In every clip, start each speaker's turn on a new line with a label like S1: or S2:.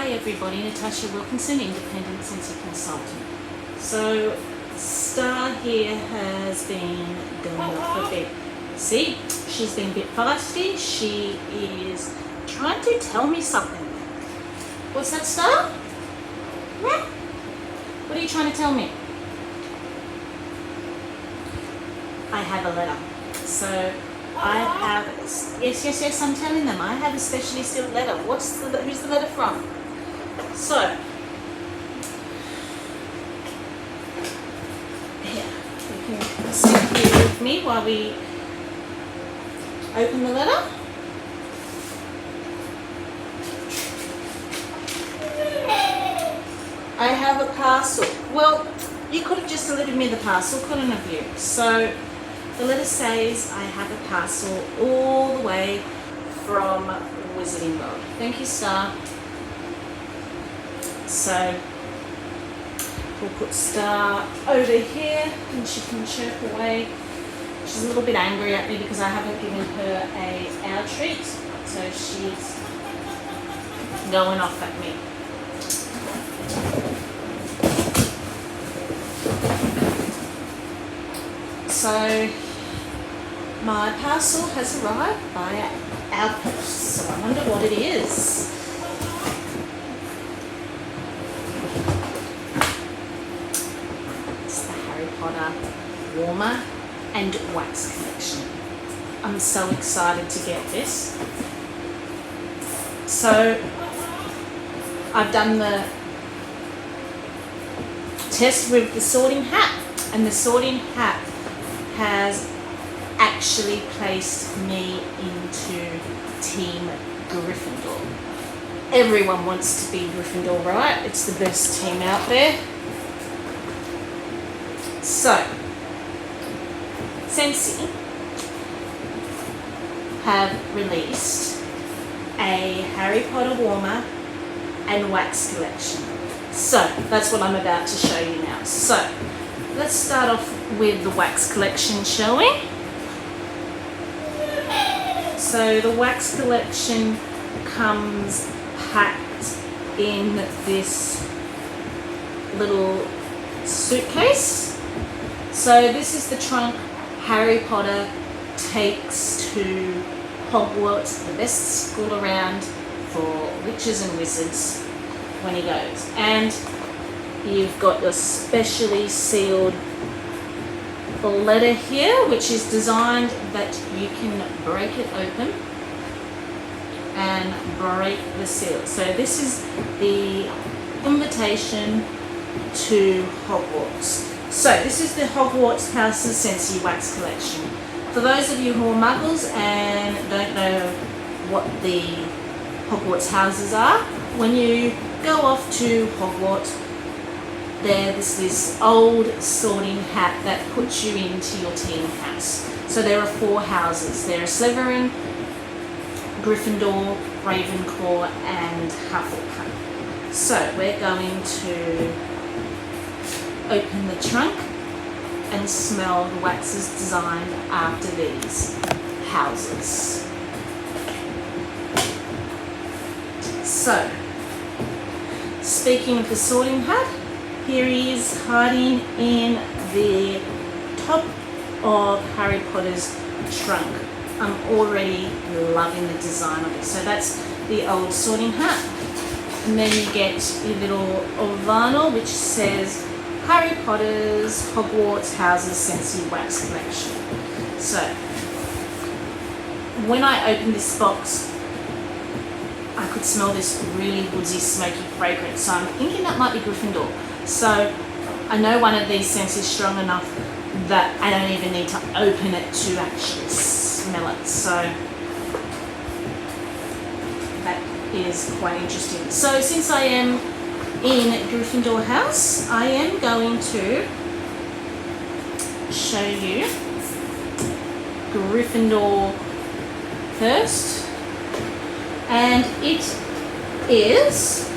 S1: Hi everybody, Natasha Wilkinson, Independent Sensory Consultant. So Star here has been going off a bit. See, she's been a bit feisty. She is trying to tell me something. What's that, Star? What are you trying to tell me? I have a letter. So I have, yes, I'm telling them. I have a specially sealed letter. Who's the letter from? So, here, you can sit here with me while we open the letter. I have a parcel. Well, you could have just delivered me the parcel, couldn't have you? So, the letter says I have a parcel all the way from Wizarding World. Thank you, Star. So we'll put Star over here and she can chirp away. She's a little bit angry at me because I haven't given her our treat. So she's going off at me. So my parcel has arrived by our post, so I wonder what it is. It's the Harry Potter warmer and wax collection. I'm so excited to get this. So I've done the test with the sorting hat, and the sorting hat has actually placed me into Team Gryffindor. Everyone wants to be Gryffindor, right? It's the best team out there. So, Sensi have released a Harry Potter warmer and wax collection. So, that's what I'm about to show you now. So, let's start off with the wax collection, shall we? So the wax collection comes packed in this little suitcase. So this is the trunk Harry Potter takes to Hogwarts, the best school around for witches and wizards, when he goes. And you've got your specially sealed letter here, which is designed that you can break it open and break the seal. So this is the invitation to Hogwarts. So this is the Hogwarts House's Sensi Wax Collection. For those of you who are muggles and don't know what the Hogwarts houses are, when you go off to Hogwarts, there's this old sorting hat that puts you into your team house. So there are 4 houses. There are Slivering, Gryffindor, Ravenclaw and Hufflepuff. So we're going to open the trunk and smell the waxes designed after these houses. So, speaking of the sorting hat, here he is hiding in the top of Harry Potter's trunk. I'm already loving the design of it. So that's the old sorting hat. And then you get your little vinyl which says Harry Potter's Hogwarts Houses Sensi Wax Collection. So when I opened this box, I could smell this really woodsy, smoky fragrance. So I'm thinking that might be Gryffindor. So I know one of these scents is strong enough that I don't even need to open it to actually smell it. So that is quite interesting. So since I am in Gryffindor house, I am going to show you Gryffindor first. And it is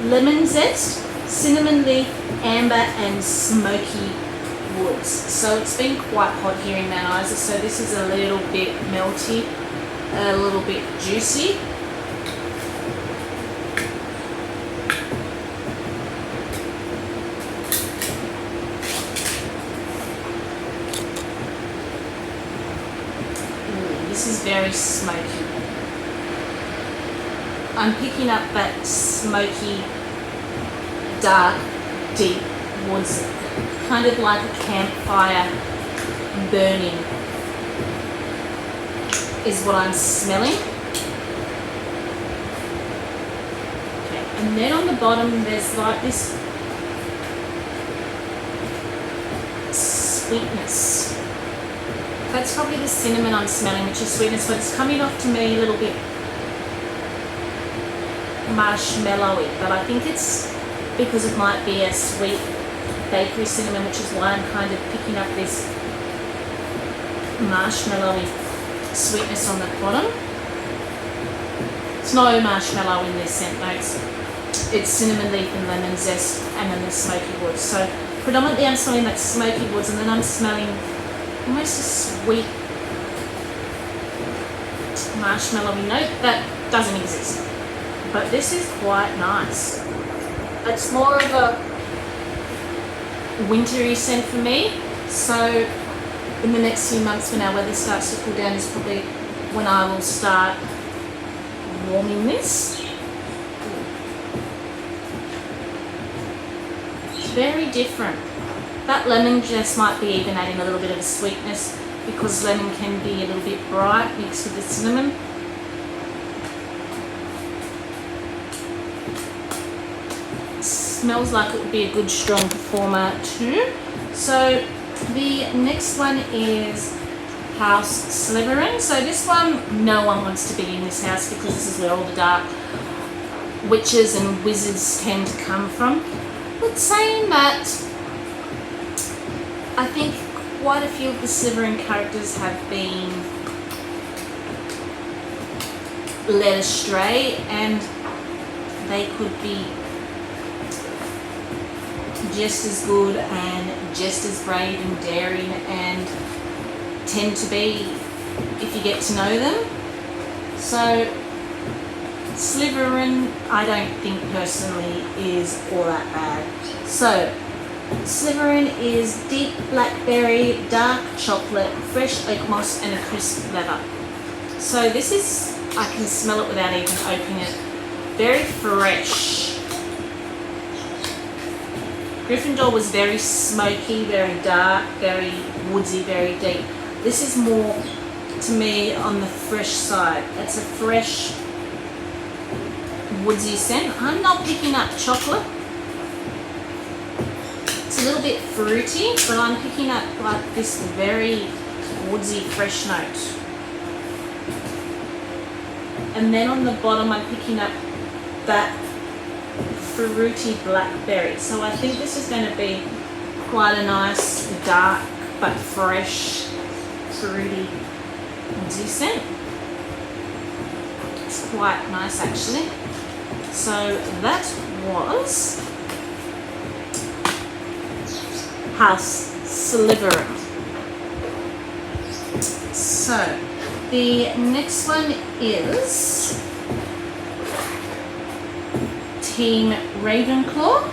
S1: lemon zest, cinnamon leaf, amber and smoky woods. So it's been quite hot here in Mount Isa, so this is a little bit melty, a little bit juicy. very smoky. I'm picking up that smoky, dark, deep woods, kind of like a campfire burning is what I'm smelling. Okay. And then on the bottom there's like this sweetness. That's probably the cinnamon I'm smelling, which is sweetness, but it's coming off to me a little bit marshmallowy, but I think it's because it might be a sweet bakery cinnamon, which is why I'm kind of picking up this marshmallowy sweetness on the bottom. It's no marshmallow in this scent notes. It's cinnamon leaf and lemon zest and then the smoky woods. So predominantly I'm smelling that smoky woods, and then I'm smelling almost a sweet marshmallowy note that doesn't exist. But this is quite nice. It's more of a wintry scent for me. So in the next few months when our weather starts to cool down is probably when I will start warming this. It's very different. That lemon just might be even adding a little bit of a sweetness, because lemon can be a little bit bright mixed with the cinnamon. Smells like it would be a good strong performer too. So the next one is House Slivering. So this one, no one wants to be in this house because this is where all the dark witches and wizards tend to come from. But saying that, I think quite a few of the Slivering characters have been led astray, and they could be just as good and just as brave and daring and tend to be if you get to know them. So Slivering, I don't think personally is all that bad. So Slivering is deep blackberry, dark chocolate, fresh oak moss and a crisp leather. So this is, I can smell it without even opening it, very fresh. Gryffindor was very smoky, very dark, very woodsy, very deep. This is more, to me, on the fresh side. It's a fresh, woodsy scent. I'm not picking up chocolate. It's a little bit fruity, but I'm picking up like this very woodsy, fresh note. And then on the bottom, I'm picking up that fruity blackberry. So I think this is going to be quite a nice, dark, but fresh, fruity, woodsy scent. It's quite nice actually. So that was House Slivering. So the next one is Team Ravenclaw.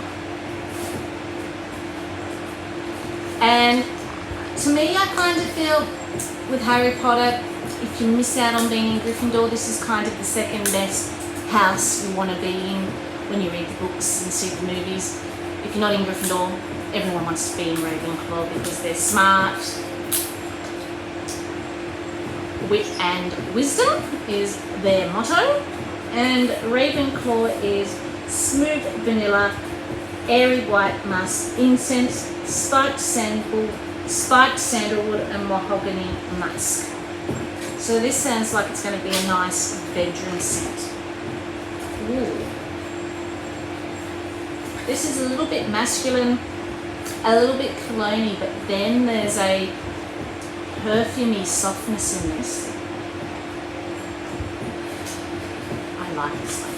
S1: And to me, I kind of feel with Harry Potter, if you miss out on being in Gryffindor, this is kind of the second best house you want to be in when you read the books and see the movies. If you're not in Gryffindor, everyone wants to be in Ravenclaw because they're smart. Wit and wisdom is their motto. And Ravenclaw is smooth vanilla, airy white musk, incense, spiked sandalwood and mahogany musk. So this sounds like it's going to be a nice bedroom scent. Ooh. This is a little bit masculine, a little bit cologne-y, but then there's a perfumey softness in this. I like this one.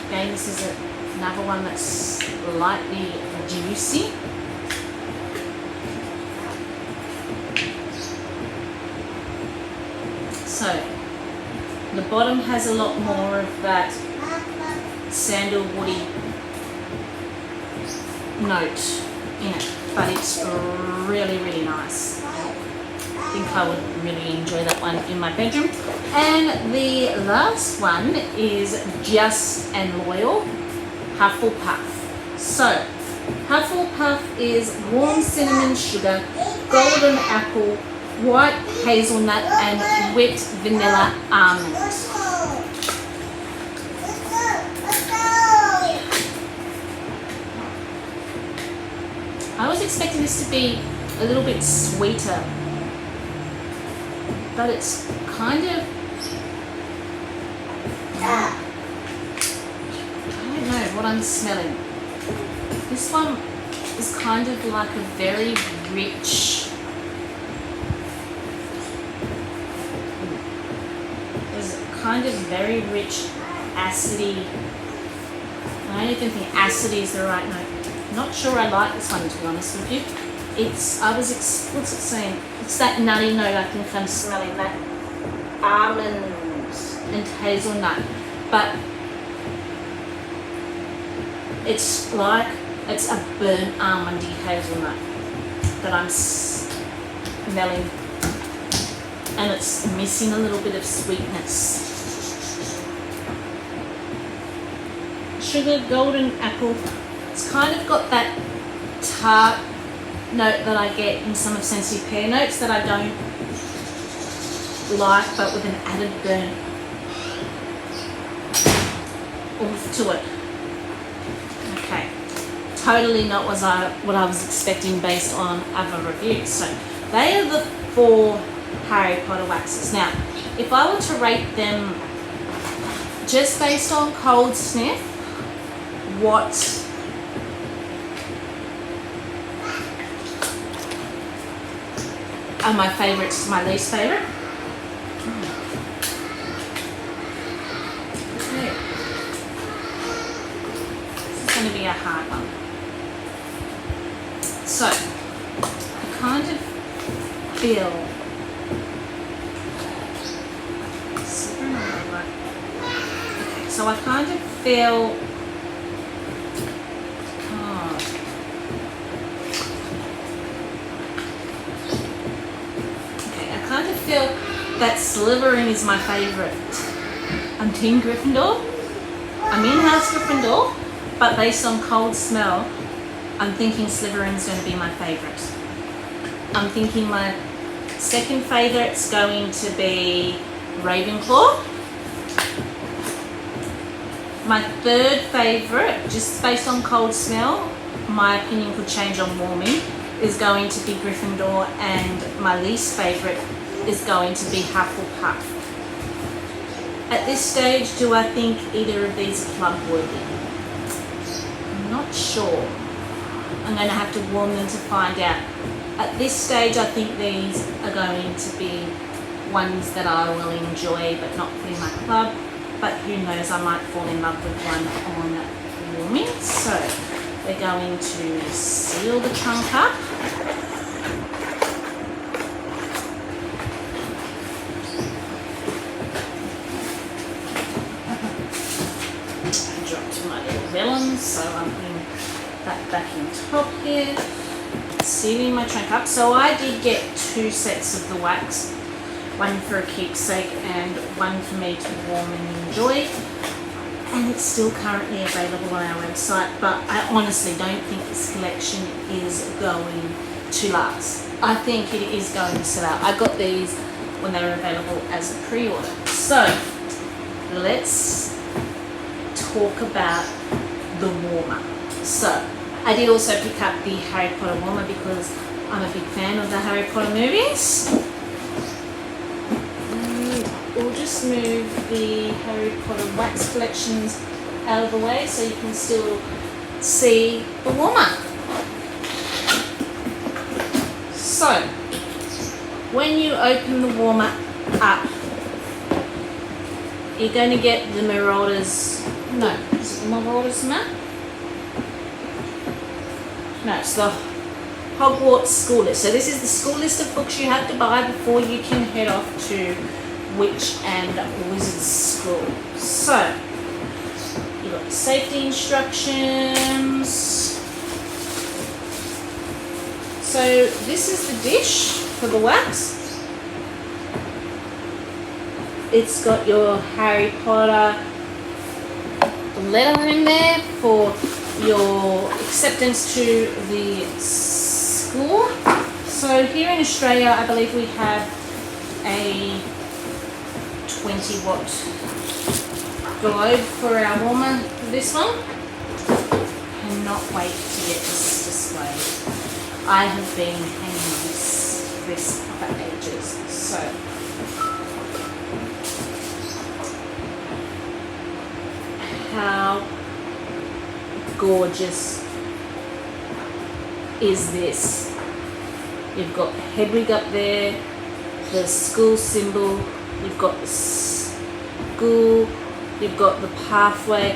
S1: Again, this is another one that's lightly juicy. So the bottom has a lot more of that sandalwoody note in it. but it's really, really nice. I think I would really enjoy that one in my bedroom. And the last one is Just and Loyal Hufflepuff. So, Hufflepuff is warm cinnamon sugar, golden apple, white hazelnut, and whipped vanilla almond. I was expecting this to be a little bit sweeter, but it's kind of, I don't know what I'm smelling. This one is kind of like a very rich, there's kind of very rich, acidy, I don't even think acidy is the right note. Not sure I like this one, to be honest with you. It's, what's it saying? It's that nutty note I think I'm smelling, that almonds and hazelnut. But it's like, it's a burnt almondy hazelnut that I'm smelling. And it's missing a little bit of sweetness. Sugar, golden apple. It's kind of got that tart note that I get in some of Sensi Pear Notes that I don't like, but with an added burn oomph to it. Okay, totally not what I was expecting based on other reviews. So they are the 4 Harry Potter waxes. Now, if I were to rate them just based on cold sniff, what are my favourites to my least favourite? Okay. This is going to be a hard one. So, I kind of feel okay, so I kind of feel feel that Slivering is my favourite. I'm Team Gryffindor. I'm in House Gryffindor, but based on cold smell, I'm thinking Slivering's going to be my favourite. I'm thinking my second favourite's going to be Ravenclaw. My third favourite, just based on cold smell, my opinion could change on warming, is going to be Gryffindor, and my least favourite is going to be Hufflepuff. At this stage, do I think either of these are club worthy? I'm not sure. I'm going to have to warm them to find out. At this stage, I think these are going to be ones that I will enjoy but not put in my club. But who knows, I might fall in love with one on warming. So we're going to seal the trunk up. Vellum, so I'm putting that back in top here, sealing my trunk up. So I did get 2 sets of the wax, one for a keepsake and one for me to warm and enjoy, and it's still currently available on our website, but I honestly don't think this collection is going to last. I think it is going to sell out. I got these when they were available as a pre-order. So let's talk about the warmer. So I did also pick up the Harry Potter warmer because I'm a big fan of the Harry Potter movies. We'll just move the Harry Potter wax collections out of the way so you can still see the warmer. So when you open the warmer up, you're going to get the Marauders. No, is it the Marauders map? No, it's the Hogwarts school list. So this is the school list of books you have to buy before you can head off to Witch and Wizard School. So you've got the safety instructions. So this is the dish for the wax. It's got your Harry Potter letter in there for your acceptance to the school. So here in Australia, I believe we have a 20-watt globe for our warmer for this one. Cannot wait to get this displayed. I have been hanging on this for ages. So how gorgeous is this? You've got Hedwig up there, the school symbol, you've got the school, you've got the pathway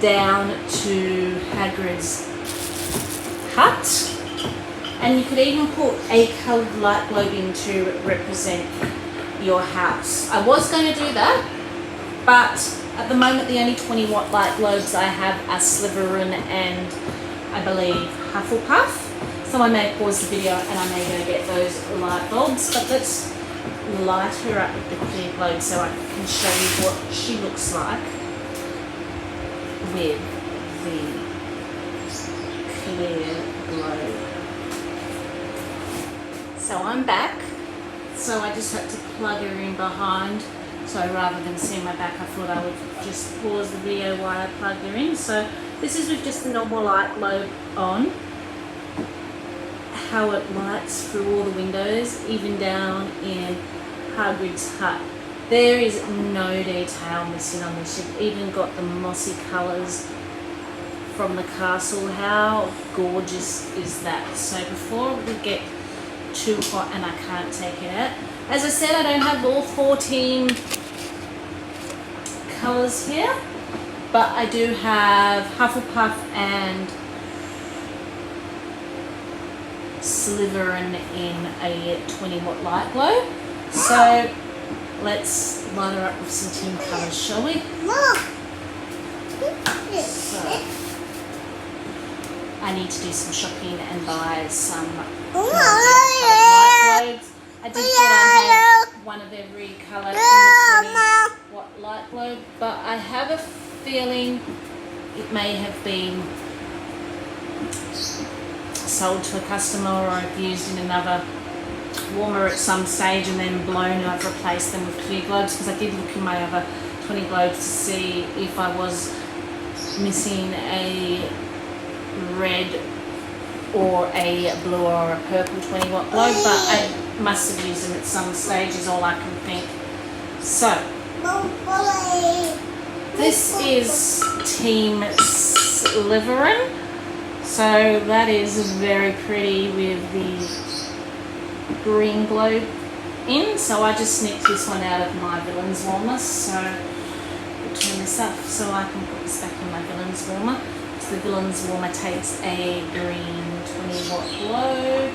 S1: down to Hagrid's hut, and you could even put a coloured light globe in to represent your house. I was going to do that, but at the moment the only 20-watt light globes I have are Slivering and I believe Hufflepuff. So I may pause the video and I may go get those light bulbs, but let's light her up with the clear globe so I can show you what she looks like with the clear globe. So I'm back. So I just had to plug her in behind. So rather than seeing my back, I thought I would just pause the video while I plug her in. So this is with just the normal light globe on. How it lights through all the windows, even down in Hagrid's hut. There is no detail missing on this. You've even got the mossy colours from the castle. How gorgeous is that? So before we get too hot and I can't take it out, as I said, I don't have all 14 colours here, but I do have Hufflepuff and Slivering in a 20-watt light globe. So let's light her up with some tin colours, shall we? So I need to do some shopping and buy some light globes. I did thought I had one of every colour in the 20-watt light globe, but I have a feeling it may have been sold to a customer or I've used in another warmer at some stage and then blown and I've replaced them with clear globes, because I did look in my other 20 globes to see if I was missing a red or a blue or a purple 20-watt globe, but I must have used them at some stage is all I can think. So this is Team Slivering. So that is very pretty with the green globe in. So I just snipped this one out of my villain's warmer. So we'll turn this up so I can put this back in my villain's warmer. So the villain's warmer takes a green 20-watt globe.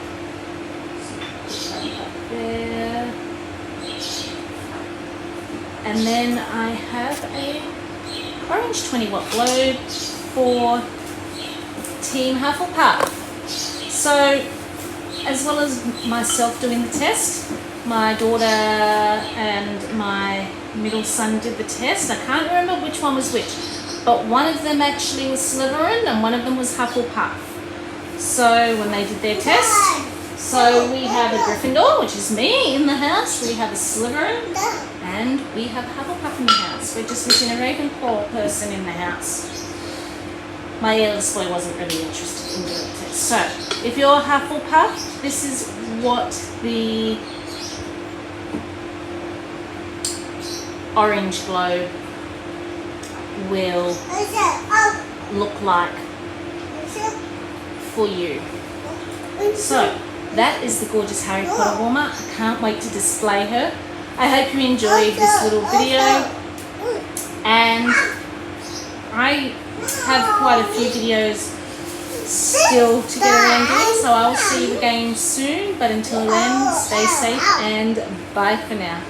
S1: So put that up there. And then I have a orange 20-watt globe for Team Hufflepuff. So, as well as myself doing the test, my daughter and my middle son did the test. I can't remember which one was which, but one of them actually was Slivering and one of them was Hufflepuff. So when they did their test, so we have a Gryffindor, which is me in the house, we have a Slivering, and we have Hufflepuff in the house. We're just missing a Ravenclaw person in the house. My eldest boy wasn't really interested in doing it. So, if you're Hufflepuff, this is what the orange globe will look like for you. So, that is the gorgeous Harry Potter warmer. I can't wait to display her. I hope you enjoyed this little video, and I have quite a few videos still to get around doing, so I will see you again soon, but until then, stay safe and bye for now.